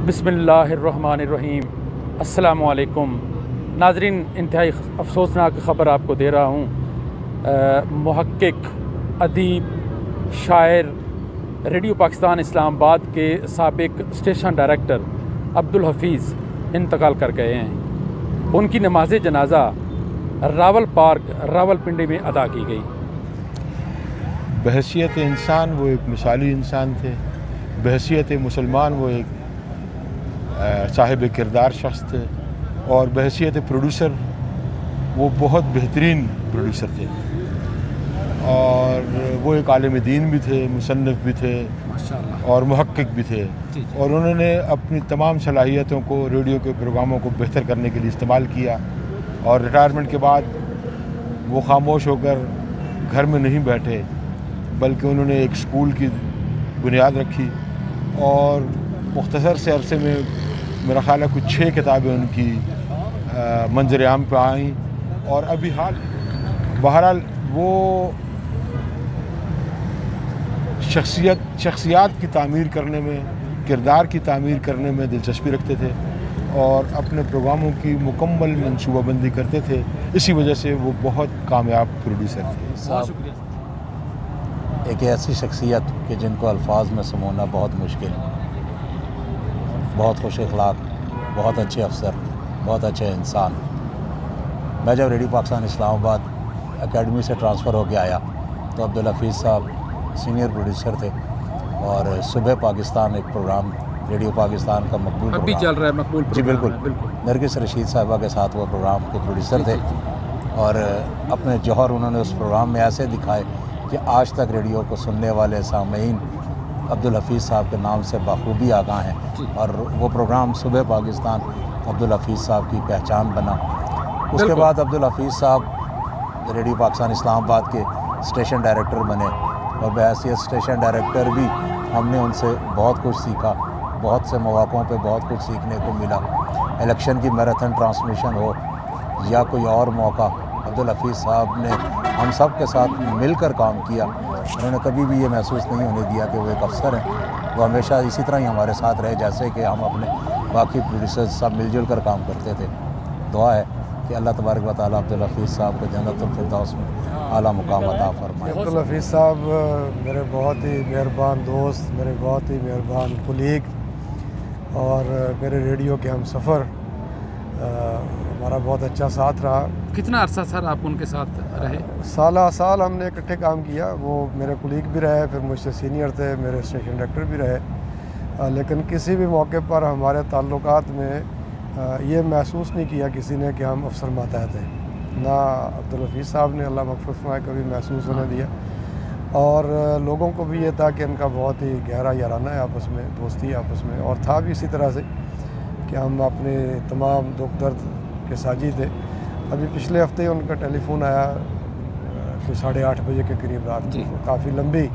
बिस्मिल्लाहिर्रहमानिर्रहीम। अस्सलामु अलैकुम नाज़रीन, इंतहाई अफसोसनाक ख़बर आपको दे रहा हूँ। मुहक्किक, अदीब, शायर, रेडियो पाकिस्तान इस्लामाबाद के साबिक स्टेशन डायरेक्टर अब्दुल हफीज़ इंतकाल कर गए हैं। उनकी नमाज जनाजा रावल पार्क रावलपिंडी में अदा की गई। बहैसियत इंसान वो एक मिसाली इंसान थे। बहैसियत मुसलमान वो एक साहिब किरदार शख्स थे, और बहैसियत प्रोड्यूसर वो बहुत बेहतरीन प्रोड्यूसर थे, और वो एक आलिम दीन भी थे, मुसन्निफ़ भी थे और मुहक्किक भी थे। और उन्होंने अपनी तमाम सलाहियतों को रेडियो के प्रोग्रामों को बेहतर करने के लिए इस्तेमाल किया, और रिटायरमेंट के बाद वो खामोश होकर घर में नहीं बैठे, बल्कि उन्होंने एक स्कूल की बुनियाद रखी, और मुख्तसर से अरसे में मेरा ख़्याल है कुछ 6 किताबें उनकी मंजर आम पर आईं। और अभी बहरहाल वो शख्सियात की तामीर करने में, किरदार की तामीर करने में दिलचस्पी रखते थे, और अपने प्रोग्रामों की मुकम्मल मनसूबाबंदी करते थे। इसी वजह से वो बहुत कामयाब प्रोड्यूसर थे। बहुत शुक्रिया। एक ऐसी शख्सियत कि जिनको अल्फाज में समोना बहुत मुश्किल, बहुत खुश अखलाक, बहुत अच्छे अफसर, बहुत अच्छे इंसान। मैं जब रेडियो पाकिस्तान इस्लामाबाद एकेडमी से ट्रांसफ़र होकर आया तो अब्दुल हफीज़ साहब सीनियर प्रोड्यूसर थे, और सुबह पाकिस्तान एक प्रोग्राम रेडियो पाकिस्तान का मकबूल अभी चल रहा है, मकबूल जी बिल्कुल, नरगिस रशीद साहिबा के साथ वो प्रोग्राम के प्रोड्यूसर थे, और अपने जौहर उन्होंने उस प्रोग्राम में ऐसे दिखाए कि आज तक रेडियो को सुनने वाले सामीन अब्दुल हफीज़ साहब के नाम से बखूबी आगाह हैं। और वो प्रोग्राम सुबह पाकिस्तान अब्दुल हफीज़ साहब की पहचान बना। उसके बाद अब्दुल हफीज़ साहब रेडियो पाकिस्तान इस्लामाबाद के स्टेशन डायरेक्टर बने, और बहैसियत स्टेशन डायरेक्टर भी हमने उनसे बहुत कुछ सीखा। बहुत से मौक़ों पे बहुत कुछ सीखने को मिला। इलेक्शन की मैराथन ट्रांसमिशन हो या कोई और मौका, अब्दुल हफीज़ साहब ने हम सब के साथ मिलकर काम किया। उन्होंने कभी भी ये महसूस नहीं होने दिया कि वो एक अफसर हैं। वो हमेशा इसी तरह ही हमारे साथ रहे जैसे कि हम अपने बाकी प्रोड्यूसर्स सब मिलजुल कर काम करते थे। दुआ है कि अल्लाह तबारक व तआला अब्दुल हफीज़ साहब को जन्नतुल फिरदौस में आला मुकाम अता फरमाए। अब्दुल हफीज़ साहब मेरे बहुत ही मेहरबान दोस्त, मेरे बहुत ही मेहरबान कुलीग, और मेरे रेडियो के हम सफ़र, हमारा बहुत अच्छा साथ रहा। कितना अरसा सर आप उनके साथ रहे? साल हमने इकट्ठे काम किया। वो मेरे कुलीग भी रहे, फिर मुझसे सीनियर थे, मेरे स्टेशन डायरेक्टर भी रहे। लेकिन किसी भी मौके पर हमारे ताल्लुकात में ये महसूस नहीं किया किसी ने कि हम अफसर मातहत हैं। ना अब्दुल हफीज़ साहब ने, अल्लाह मग़फ़िरत फ़रमाए, कभी महसूस होने दिया। और लोगों को भी ये था कि इनका बहुत ही गहरा याराना है आपस में, दोस्ती आपस में, और था भी इसी तरह से कि हम अपने तमाम दुख दर्द के साझी थे। अभी पिछले हफ्ते उनका टेलीफ़ोन आया कि 8:30 बजे के करीब रात को। काफ़ी लंबी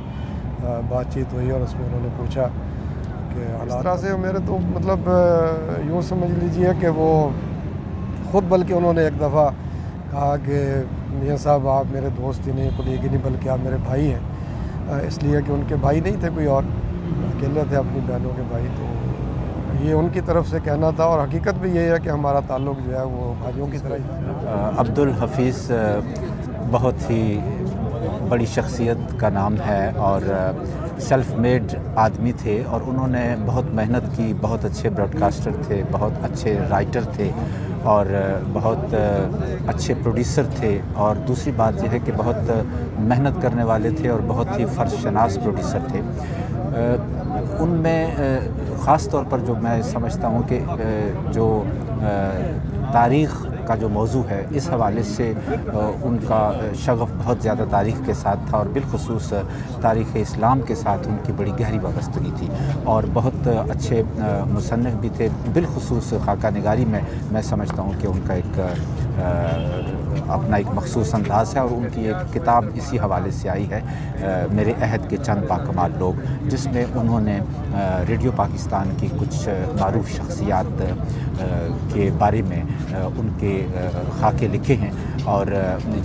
बातचीत हुई, और उसमें उन्होंने पूछा कि इस तरह से मेरे तो मतलब यूँ समझ लीजिए कि वो ख़ुद, बल्कि उन्होंने एक दफ़ा कहा कि मियाँ साहब आप मेरे दोस्त ही नहीं, कुलीग ही नहीं, बल्कि आप मेरे भाई हैं। इसलिए कि उनके भाई नहीं थे कोई और, अकेले थे अपनी बहनों के भाई। तो ये उनकी तरफ से कहना था, और हकीकत भी ये है कि हमारा ताल्लुक़ जो है वो भाइयों की तरह ही। अब्दुल हफीज़ बहुत ही बड़ी शख्सियत का नाम है, और सेल्फ मेड आदमी थे, और उन्होंने बहुत मेहनत की। बहुत अच्छे ब्रॉडकास्टर थे, बहुत अच्छे राइटर थे, और बहुत अच्छे प्रोड्यूसर थे। और दूसरी बात यह है कि बहुत मेहनत करने वाले थे, और बहुत ही फ़र्ज़शनास प्रोड्यूसर थे। उनमें ख़ास तौर पर जो मैं समझता हूँ कि जो तारीख़ का जो मौजू है, इस हवाले से उनका शगफ़ बहुत ज़्यादा तारीख़ के साथ था, और बिलख़ुसूस तारीख़ इस्लाम के साथ उनकी बड़ी गहरी वाबस्तगी थी। और बहुत अच्छे मुसन्निफ़ भी थे, बिलख़ुसूस खाका निगारी में मैं समझता हूँ कि उनका एक अपना एक मखसूस अंदाज़ है और उनकी एक किताब इसी हवाले से आई है, मेरे अहद के चंद बाकमाल लोग, जिसमें उन्होंने रेडियो पाकिस्तान की कुछ मारूफ शख्सियात के बारे में उनके खाके लिखे हैं। और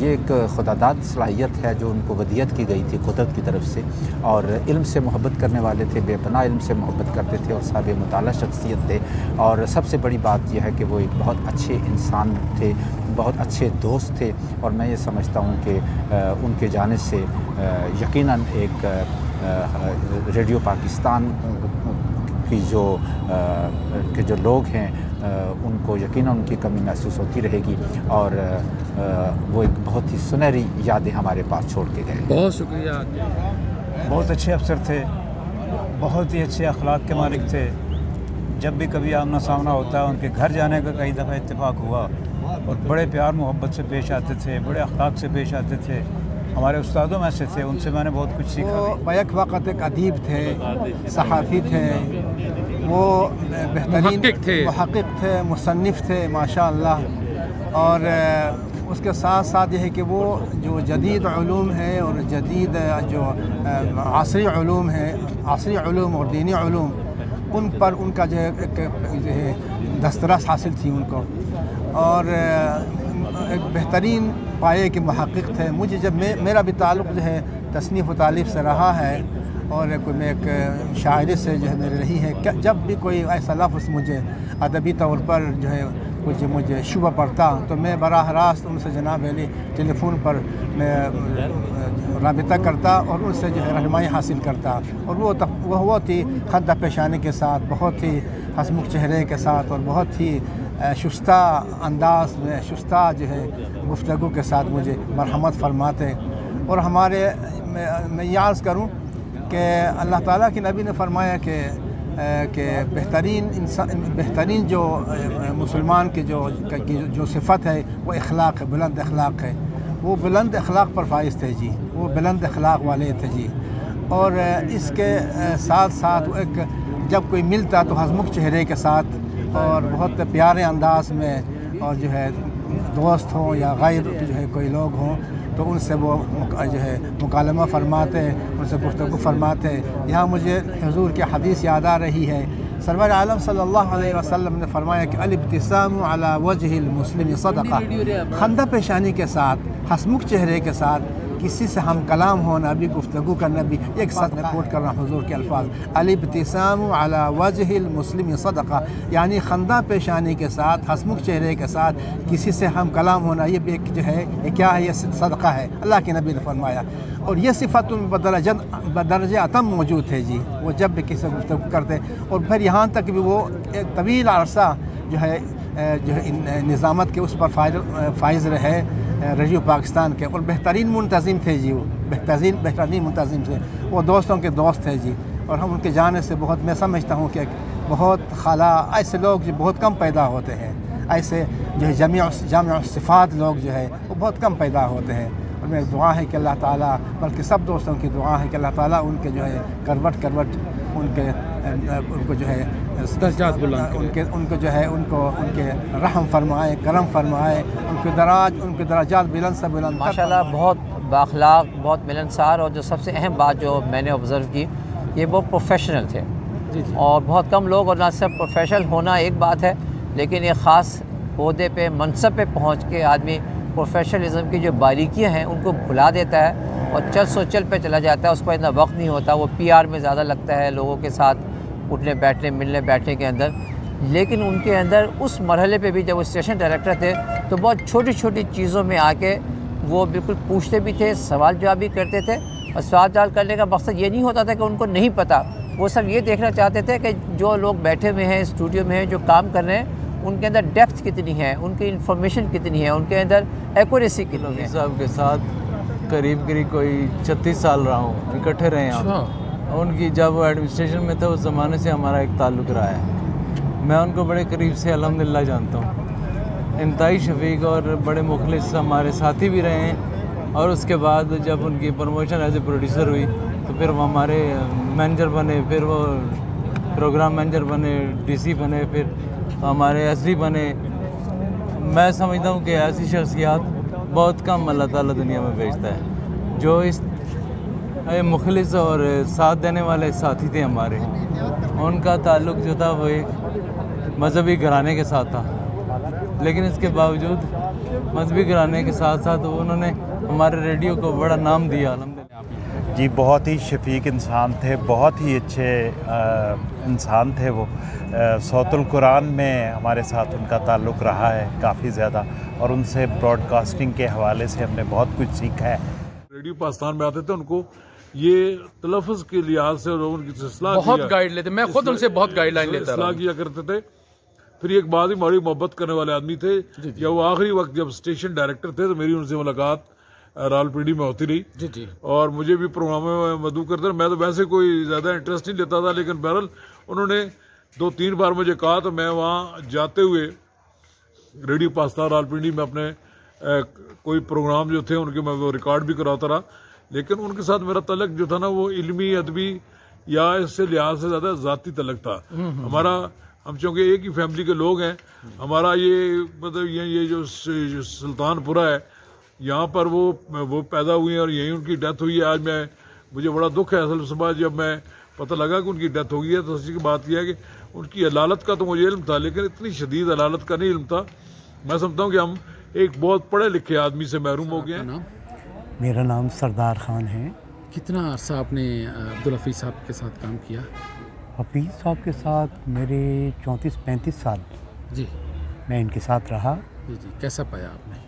ये एक खुदादाद सलाहियत है जो उनको वदियत की गई थी कुदरत की तरफ से, और इल्म से मोहब्बत करने वाले थे, बेपनाह इल्म से मोहब्बत करते थे और साहिब मुताला शख्सियत थे। और सबसे बड़ी बात यह है कि वो एक बहुत अच्छे इंसान थे, बहुत अच्छे दोस्त थे। और मैं ये समझता हूँ कि उनके जाने से यकीनन एक रेडियो पाकिस्तान की जो लोग हैं उनको यकीनन उनकी कमी महसूस होती रहेगी, और वो एक बहुत ही सुनहरी यादें हमारे पास छोड़ के गए। बहुत शुक्रिया। बहुत अच्छे अफसर थे, बहुत ही अच्छे अखलाक के मालिक थे। जब भी कभी आमना सामना होता है उनके घर जाने का कई दफ़ा इत्तेफाक हुआ, और बड़े प्यार मोहब्बत से पेश आते थे, बड़े अखलाक से पेश आते थे। हमारे उस्तादों में से थे, उनसे मैंने बहुत कुछ सीखा। वो बैक वक़्त एक अदीब थे, सहाफ़ी थे, वो बेहतरीन मुहक़्क़िक़ थे, मुसन्निफ़ थे माशाअल्लाह। और उसके साथ साथ यह है कि वो जो जदीद उलूम है और जदीद जो आसरी उलूम है, आसरी उलूम और दीनी उलूम, उन पर उनका जो है दस्तरस हासिल थी उनको। और एक बेहतरीन पाए के मुहक़्क़िक़ थे। मुझे जब मेरा भी ताल्लुक़ जो है तसनीफ़ व तालीफ़ से रहा है, और मैं एक शायरी से जो है मेरी रही है। जब भी कोई ऐसा लफ्ज़ मुझे अदबी तौर पर जो है कुछ मुझे शुबा पड़ता, तो मैं बराह रास्त उनसे जनाब अली टेलीफोन पर मैं राबिता करता और उनसे जो है रहनुमाई हासिल करता। और वो बहुत ही खद्दा पेशानी के साथ, बहुत ही हंसमुख चेहरे के साथ और बहुत ही शुस्ता अंदाज में, शुस्ता जो है गुफ्तगू के साथ मुझे मरहमत फरमाते। और हमारे मैं याद करूं कि अल्लाह ताला के नबी ने फरमाया कि बेहतरीन इंसान, बेहतरीन जो मुसलमान की जो सिफ़त है वो अखलाक है, बुलंद अखलाक है। वो बुलंद अखलाक पर फाइज थे जी, वो बुलंद अखलाक वाले थे जी। और इसके साथ साथ एक जब कोई मिलता तो हंसमुख चेहरे के साथ और बहुत प्यारे अंदाज में, और जो है दोस्त हों या गैर जो है कोई लोग हों, तो उनसे वो जो है मुकालमा फरमाते, उनसे गुफ्तगू फरमाते। यहाँ मुझे हुज़ूर की हदीस याद आ रही है। सरवर आलम सल्लल्लाहु अलैहि वसल्लम ने फरमाया कि अल-इब्तिसामु अला वजहिल मुस्लिम सदक़ा, खंदा पेशानी के साथ, हंसमुख चेहरे के साथ किसी से हम कलाम होना भी, गुफ्तगू करना भी, एक साथ में कोट कर रहा हूँ हुज़ूर के अल्फाज, अल-इब्तिसामु अला वजहिल मुस्लिम सदक़ा, यानी खंदा पेशानी के साथ, हंसमुख चेहरे के साथ किसी से हम कलाम होना, ये भी एक जो है ये क्या है, ये सदक़ा है, अल्लाह के नबी ने फरमाया। और ये सिफ़त बदरज अतम मौजूद है जी। वो जब भी किसी से गुफ्तगू करते, और फिर यहाँ तक भी वो एक तवील अरसा जो है निज़ामत के उस पर फाइज रहे रेडियो पाकिस्तान के, और बेहतरीन मुंतज़िम थे जी। वो बेहतरीन मुंतज़िम थे, वो दोस्तों के दोस्त थे जी। और हम उनके जाने से बहुत, मैं समझता हूँ कि बहुत खाला ऐसे लोग जो बहुत कम पैदा होते हैं, ऐसे जो है जामिया सिफ़ात लोग जो है वो बहुत कम पैदा होते हैं। और मेरी दुआ है कि अल्लाह ताला, बल्कि सब दोस्तों की दुआ है कि अल्लाह ताला उनके जो है करवट उनको जो है दर्जात बुलंद, उनको जो है उनके रहम फरमाए, करम फरमाए, उनके दराजात बुलंद से बुलंद। माशाल्लाह बहुत बाखलाक, बहुत मिलनसार। और जो सबसे अहम बात जो मैंने ऑब्ज़र्व की, ये वो प्रोफेशनल थे। और बहुत कम लोग, और ना सिर्फ प्रोफेशनल होना एक बात है, लेकिन एक ख़ास ओहदे पे, मनसब पे पहुँच के आदमी प्रोफेशनलिज़म की जो बारीकियाँ हैं उनको भुला देता है और चल सो चल पे चला जाता है। उसको इतना वक्त नहीं होता, वो PR में ज़्यादा लगता है, लोगों के साथ उठने बैठने, मिलने बैठने के अंदर। लेकिन उनके अंदर उस मरहले पे भी जब वो स्टेशन डायरेक्टर थे, तो बहुत छोटी छोटी चीज़ों में आके वो बिल्कुल पूछते भी थे, सवाल जवाब भी करते थे। और सवाल जवाब करने का मकसद ये नहीं होता था कि उनको नहीं पता, वो सब ये देखना चाहते थे कि जो लोग बैठे हुए हैं स्टूडियो में हैं, जो काम कर रहे हैं, उनके अंदर डेप्थ कितनी है, उनकी इन्फॉर्मेशन कितनी है, उनके अंदर एक्यूरेसी कितनी है। साहब के साथ करीब कोई 36 साल रहा हूँ, इकट्ठे रहे हैं हम। उनकी जब वो एडमिनिस्ट्रेशन में थे उस ज़माने से हमारा एक ताल्लुक़ रहा है। मैं उनको बड़े करीब से अल्हम्दुलिल्लाह जानता हूँ। इंतहाई शफीक और बड़े मुखलिस हमारे साथी भी रहे हैं। और उसके बाद जब उनकी प्रमोशन एज ए प्रोड्यूसर हुई तो फिर वो हमारे मैनेजर बने, फिर वो प्रोग्राम मैनेजर बने, DC बने, फिर हमारे SD बने। मैं समझता हूँ कि ऐसी शख्सियात बहुत कम अल्लाह ताला दुनिया में भेजता है। जो इस मुखलिस और साथ देने वाले साथी थे हमारे, उनका ताल्लुक़ जो था वो एक मजहबी घराने के साथ था, लेकिन इसके बावजूद मजहबी घराने के साथ साथ उन्होंने हमारे रेडियो को बड़ा नाम दिया अल्हम्दुलिल्लाह। जी बहुत ही शफीक इंसान थे, बहुत ही अच्छे इंसान थे वो। सौतुल कुरान में हमारे साथ उनका ताल्लुक़ रहा है काफ़ी ज़्यादा, और उनसे ब्रॉडकास्टिंग के हवाले से हमने बहुत कुछ सीखा है। रेडियो पाकिस्तान में आते थे, उनको ये तलफ़्फ़ुज़ के लिहाज से और उनकी इस्लाह बहुत गाइड लेते, मैं खुद उनसे बहुत गाइडलाइन लेता इस्लाह किया करते थे। फिर एक बाद ही हमारी मोहब्बत करने वाले आदमी थे। या वो आखिरी वक्त जब स्टेशन डायरेक्टर थे तो मेरी उनसे मुलाकात रावलपिंडी में होती रही। जी जी। और मुझे भी प्रोग्राम में मदऊ करते रहे। मैं तो वैसे कोई ज़्यादा इंटरेस्ट नहीं लेता था, लेकिन बहरहाल उन्होंने 2-3 बार मुझे कहा तो मैं वहाँ जाते हुए रेडियो पाकिस्तान रावलपिंडी में अपने कोई प्रोग्राम जो थे उनके मैं वो रिकॉर्ड भी कराता रहा। लेकिन उनके साथ मेरा तलक जो था ना वो इल्मी अदबी या इससे लिहाज से ज़्यादा ज़ाती तलक था हमारा। हम चूँकि एक ही फैमिली के लोग हैं, हमारा ये मतलब ये जो सुल्तानपुरा है यहाँ पर वो पैदा हुई हैं और यहीं उनकी डेथ हुई है। आज मुझे बड़ा दुख है असल सुबह जब मैं पता लगा कि उनकी डेथ हो गई है, तो सच्ची की बात यह है कि उनकी अदालत का तो मुझे इल्म था, लेकिन इतनी शदीद अदालत का नहीं इल्म था। मैं समझता हूँ कि हम एक बहुत पढ़े लिखे आदमी से महरूम हो गए हैं। मेरा नाम सरदार खान है। कितना अरसा आपने अब्दुल हफीज़ साहब के साथ काम किया? हफीज़ साहब के साथ मेरे 34-35 साल जी मैं इनके साथ रहा। जी जी। कैसा पाया आपने?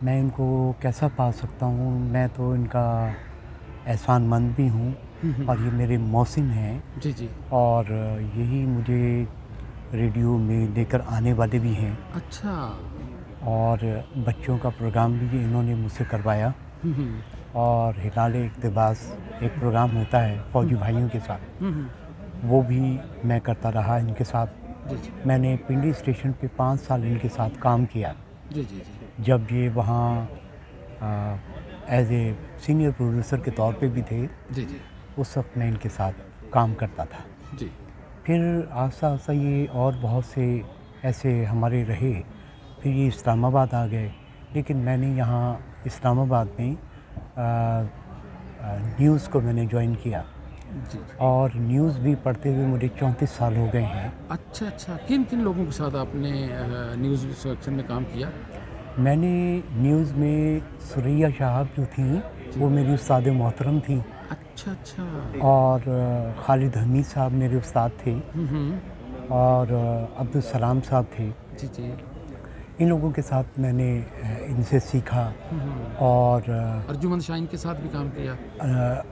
मैं इनको कैसा पा सकता हूँ, मैं तो इनका एहसानमंद भी हूँ और ये मेरे मौसिम हैं। जी जी। और यही मुझे रेडियो में लेकर आने वाले भी हैं। अच्छा। और बच्चों का प्रोग्राम भी इन्होंने मुझसे करवाया। और हिलाले इक़्तिबास एक प्रोग्राम होता है फौजी भाइयों के साथ, वो भी मैं करता रहा इनके साथ। मैंने पिंडी स्टेशन पे 5 साल इनके साथ काम किया। जी जी जी। जब ये वहाँ एज ए सीनियर प्रोड्यूसर के तौर पे भी थे। जी जी। उस वक्त मैं इनके साथ काम करता था। जी। फिर आस्ता आस्ता ये और बहुत से ऐसे हमारे रहे। फिर ये इस्लामाबाद आ गए, लेकिन मैंने यहाँ इस्लामाबाद में न्यूज़ को मैंने ज्वाइन किया। जी। और न्यूज़ भी पढ़ते हुए मुझे 34 साल हो गए हैं। अच्छा अच्छा। किन किन लोगों के साथ आपने न्यूज़ सेक्शन में काम किया? मैंने न्यूज़ में सुरैया साहब जो थी वो मेरी उस्ताद मोहतरम थी। अच्छा अच्छा। और खालिद हमीद साहब मेरे उस्ताद थे। और अब्दुल सलाम साहब थे। जी जी। इन लोगों के साथ मैंने इनसे सीखा। और अर्जुमंद शाहीन के साथ भी काम किया?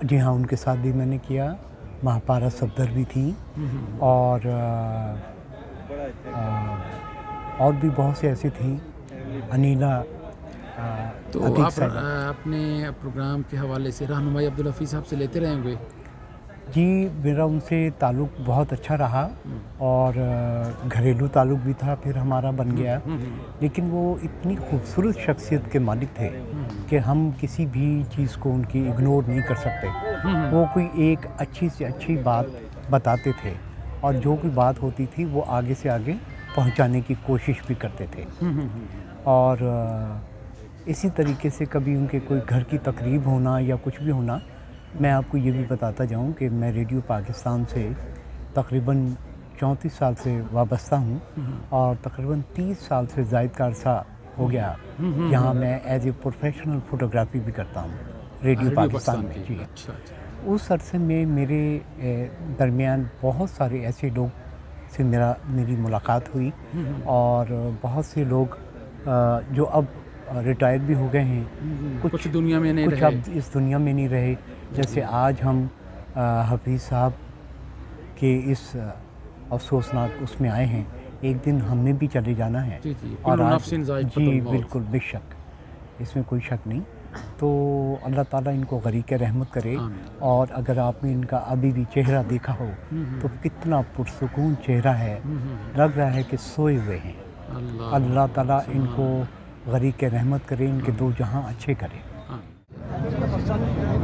जी हाँ, उनके साथ भी मैंने किया। महापारा सफदर भी थी। और भी बहुत से ऐसे थी, अनीला। तो आप अपने प्रोग्राम के हवाले से रहनुमाई अब्दुल हफीज़ साहब से लेते रहे होंगे? जी, मेरा उनसे ताल्लुक़ बहुत अच्छा रहा और घरेलू ताल्लुक़ भी था, फिर हमारा बन गया। लेकिन वो इतनी खूबसूरत शख्सियत के मालिक थे कि हम किसी भी चीज़ को उनकी इग्नोर नहीं कर सकते। वो कोई एक अच्छी से अच्छी बात बताते थे और जो कोई बात होती थी वो आगे से आगे पहुंचाने की कोशिश भी करते थे। और इसी तरीके से कभी उनके कोई घर की तकरीब होना या कुछ भी होना, मैं आपको ये भी बताता जाऊं कि मैं रेडियो पाकिस्तान से तकरीबन 34 साल से वाबस्ता हूं और तकरीबन 30 साल से ज़ायद का अरसा हो गया यहाँ मैं एज ए प्रोफेशनल फ़ोटोग्राफ़ी भी करता हूँ रेडियो पाकिस्तान में। जी। अच्छा। उस अरसे में मेरे दरमियान बहुत सारे ऐसे लोग से मेरी मुलाकात हुई और बहुत से लोग जो अब रिटायर भी हो गए हैं, कुछ दुनिया में नहीं रहे, अब इस दुनिया में नहीं रहे। जैसे आज हम हफीज़ साहब के इस अफसोसनाक उसमें आए हैं, एक दिन हमने भी चले जाना है। और आज जी बिल्कुल, बेशक, इसमें कोई शक नहीं। तो अल्लाह ताला इनको गरीक रहमत करे। और अगर आपने इनका अभी भी चेहरा देखा हो तो कितना पुरसुकून चेहरा है, लग रहा है कि सोए हुए हैं। अल्लाह ताला इनको गरीक रहमत करे, इनके दो जहां अच्छे करे।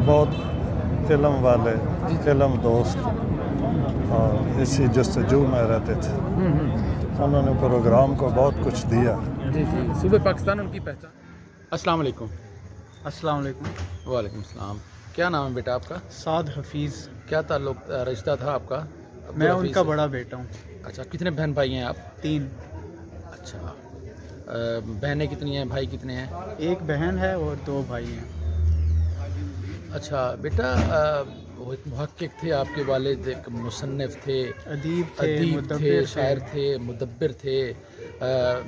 बहुत इल्म वाले, इल्म दोस्त और इसी जस्तजू में रहते थे। उन्होंने प्रोग्राम को बहुत कुछ दिया। जी जी। सूबे पाकिस्तान उनकी पहचान। अस्सलाम वालेकुम। अस्सलाम वालेकुम। वालेकुम सलाम। क्या नाम है बेटा आपका? साद हफीज़। क्या ताल्लुक रिश्ता था आपका? मैं उनका बड़ा बेटा हूँ। अच्छा, कितने बहन भाई हैं आप? 3। अच्छा, बहनें कितनी हैं, भाई कितने हैं? एक बहन है और 2 भाई हैं। अच्छा बेटा, वो एक मुहक्किक थे आपके वालिद, एक मुसन्निफ थे, अदीब थे, शायर थे, मुदब्बिर थे,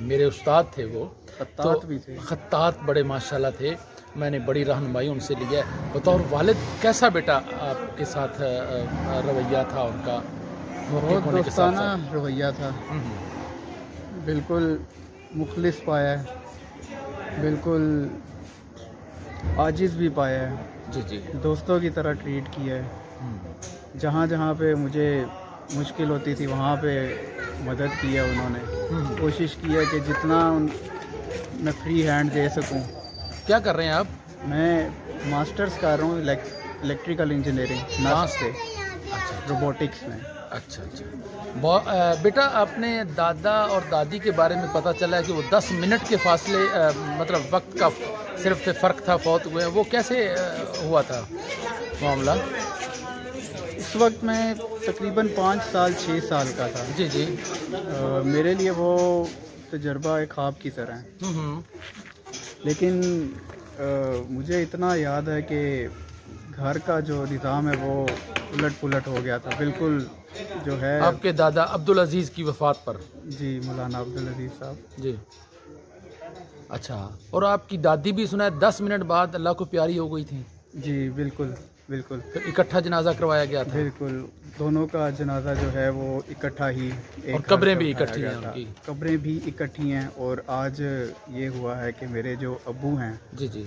मेरे उस्ताद थे वो, खत्तात भी थे। खत्तात बड़े माशाल्लाह थे। मैंने बड़ी रहनुमाई उनसे ली है। बतौर वालिद कैसा बेटा आपके साथ रवैया था उनका? बहुत दोस्ताना रवैया था, बिल्कुल मुखलिस पाया है, बिल्कुल आजिज़ भी पाया है। जी जी। दोस्तों की तरह ट्रीट किया है। जहाँ जहाँ पे मुझे मुश्किल होती थी वहाँ पे मदद की है उन्होंने। कोशिश की है कि जितना मैं फ्री हैंड दे सकूं। क्या कर रहे हैं आप? मैं मास्टर्स कर रहा हूँ इलेक्ट्रिकल इंजीनियरिंग नास से, रोबोटिक्स में। अच्छा अच्छा। बेटा, आपने दादा और दादी के बारे में पता चला है कि वो 10 मिनट के फासले मतलब वक्त का सिर्फ फ़र्क था, फौत हुए हैं। वो कैसे हुआ था मामला? इस वक्त मैं तकरीबन 5 साल 6 साल का था। जी जी। मेरे लिए वो तजर्बा एक ख्वाब की तरह है। लेकिन मुझे इतना याद है कि घर का जो निज़ाम है वो उलट पुलट हो गया था बिल्कुल। जो है आपके दादा अब्दुल अजीज़ की वफ़ात पर? जी, मौलाना अब्दुल अजीज़ साहब जी। अच्छा, और आपकी दादी भी सुना है 10 मिनट बाद अल्लाह को प्यारी हो गई थी? जी बिल्कुल बिल्कुल। फिर इकट्ठा जनाजा करवाया गया था? बिल्कुल, दोनों का जनाजा जो है वो इकट्ठा ही। और कब्रें भी इकट्ठी हैं उनकी? कब्रें भी इकट्ठी हैं। और आज ये हुआ है कि मेरे जो अब्बू हैं, जी जी,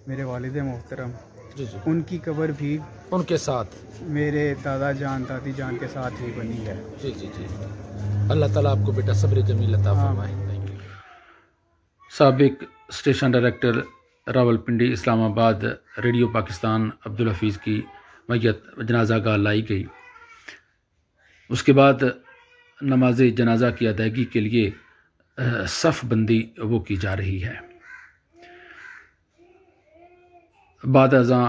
मेरे वालिद मोहतरम, जी जी, उनकी कब्र भी उनके साथ, मेरे दादा जान दादी जान के साथ ही बनी है। जी जी जी। अल्लाह ताला आपको बेटा सब्र जमील अता फरमाए। Thank you. साबिक station director Rawalpindi Islamabad radio Pakistan Abdul Hafeez की मैयत जनाजा गाह लाई गई। उसके बाद नमाज जनाजा की अदायगी के लिए सफ़ बंदी वो की जा रही है। बाद अज़ां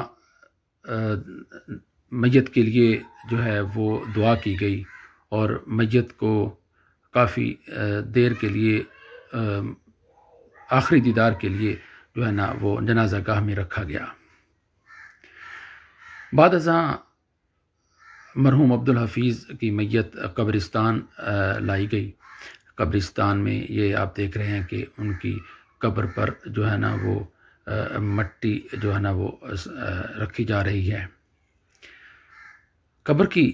मैयत के लिए जो है वो दुआ की गई और मैयत को काफ़ी देर के लिए आखिरी दीदार के लिए जो है ना वो जनाजा गाह में रखा गया। बाद अज़ां मरहूम अब्दुल हफीज़ की मैयत कब्रिस्तान लाई गई। कब्रिस्तान में ये आप देख रहे हैं कि उनकी कब्र पर जो है ना वो मट्टी जो है ना वो रखी जा रही है। कब्र की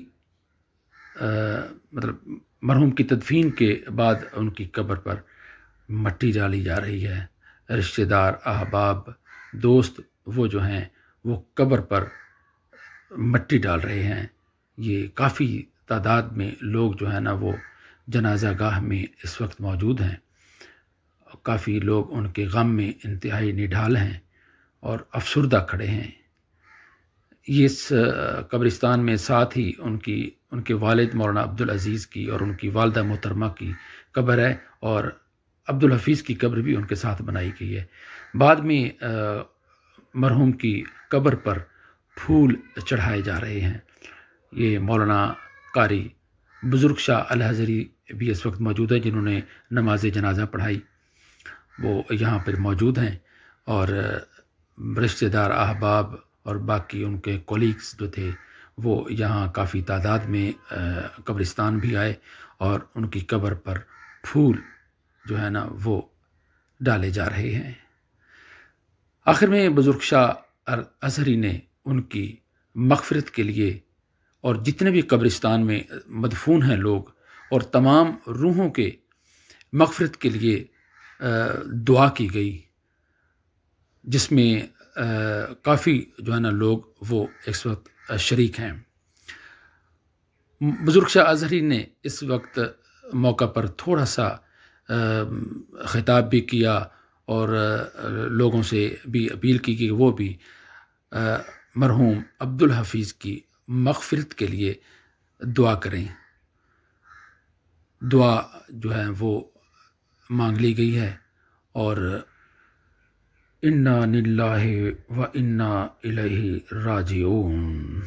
मतलब मरहूम की तदफीन के बाद उनकी कब्र पर मट्टी डाली जा रही है। रिश्तेदार, अहबाब, दोस्त वो जो हैं वो कब्र पर मट्टी डाल रहे हैं। ये काफ़ी तादाद में लोग जो है ना वो जनाजा गाह में इस वक्त मौजूद हैं। काफ़ी लोग उनके गम में इंतहाई निढाल हैं और अफसुर्दा खड़े हैं। ये इस कब्रिस्तान में साथ ही उनके वालिद मौलाना अब्दुल अजीज़ की और उनकी वालदा मोहतरमा की कब्र है और अब्दुल हफीज़ की कब्र भी उनके साथ बनाई गई है। बाद में मरहूम की कब्र पर फूल चढ़ाए जा रहे हैं। ये मौलाना कारी बुज़ुर्ग शाह अल हज़री भी इस वक्त मौजूद है जिन्होंने नमाज जनाजा पढ़ाई, वो यहाँ पर मौजूद हैं। और रिश्तेदार, अहबाब और बाकी उनके कोलीग्स जो थे वो यहाँ काफ़ी तादाद में कब्रिस्तान भी आए और उनकी कब्र पर फूल जो है ना वो डाले जा रहे हैं। आखिर में बुज़ुर्ग शाह अज़हरी ने उनकी मग़फ़िरत के लिए और जितने भी कब्रिस्तान में मदफून हैं लोग और तमाम रूहों के मग़फ़िरत के लिए दुआ की गई, जिसमें काफ़ी जो है ना लोग वो इस वक्त शरीक हैं। बुज़ुर्ग शाह अज़हरी ने इस वक्त मौका पर थोड़ा सा ख़िताब भी किया और लोगों से भी अपील की कि वो भी मरहूम अब्दुल हफीज़ की मग़फ़िरत के लिए दुआ करें। दुआ जो है वो मांग ली गई है और इन्ना लिल्लाहि व इन्ना इलैहि राजिऊन।